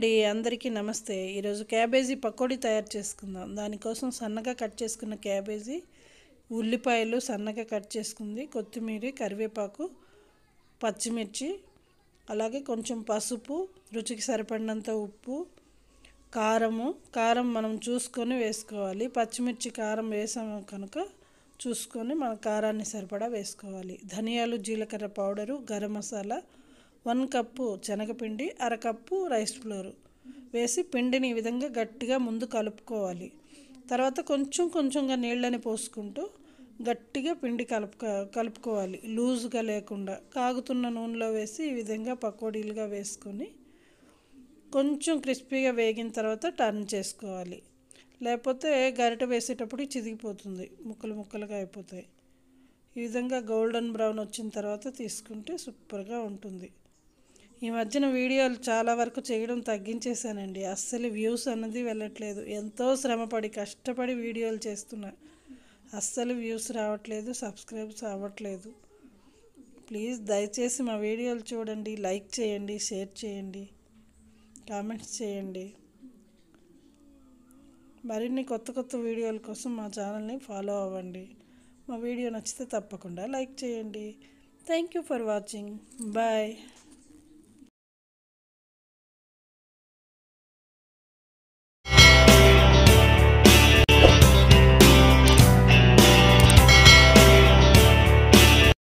అండి, అందరికీ నమస్తే. ఈరోజు క్యాబేజీ పకోడీ తయారు చేసుకుందాం. దానికోసం సన్నగా కట్ చేసుకున్న క్యాబేజీ, ఉల్లిపాయలు సన్నగా కట్ చేసుకుంది, కొత్తిమీర, కరివేపాకు, పచ్చిమిర్చి, అలాగే కొంచెం పసుపు, రుచికి సరిపడినంత ఉప్పు, కారం మనం చూసుకొని వేసుకోవాలి. పచ్చిమిర్చి కారం వేసాము కనుక చూసుకొని మన కారాన్ని సరిపడా వేసుకోవాలి. ధనియాలు, జీలకర్ర పౌడరు, గరం మసాలా, 1 కప్పు శనగపిండి, అరకప్పు రైస్ ఫ్లోర్ వేసి పిండిని ఈ విధంగా గట్టిగా ముందు కలుపుకోవాలి. తర్వాత కొంచెంగా నీళ్ళని పోసుకుంటూ గట్టిగా పిండి కలుపుకోవాలి, లూజ్గా లేకుండా. కాగుతున్న నూనెలో వేసి ఈ విధంగా పకోడీలుగా వేసుకొని కొంచెం క్రిస్పీగా వేగిన తర్వాత టర్న్ చేసుకోవాలి. లేకపోతే గరిటె వేసేటప్పుడు చిదిగిపోతుంది, ముక్కలుగా అయిపోతాయి. ఈ విధంగా గోల్డెన్ బ్రౌన్ వచ్చిన తర్వాత తీసుకుంటే సూపర్గా ఉంటుంది. ఈ మధ్యన వీడియోలు చాలా వరకు చేయడం తగ్గించేశానండి. అస్సలు వ్యూస్ అన్నది వెళ్ళట్లేదు. ఎంతో శ్రమపడి కష్టపడి వీడియోలు చేస్తున్నా, అస్సలు వ్యూస్ రావట్లేదు, సబ్స్క్రైబ్స్ అవ్వట్లేదు. ప్లీజ్ దయచేసి మా వీడియోలు చూడండి, లైక్ చేయండి, షేర్ చేయండి, కామెంట్స్ చేయండి. మరిన్ని కొత్త వీడియోల కోసం మా ఛానల్ని ఫాలో అవ్వండి. మా వీడియో నచ్చితే తప్పకుండా లైక్ చేయండి. Thank you for watching. Bye.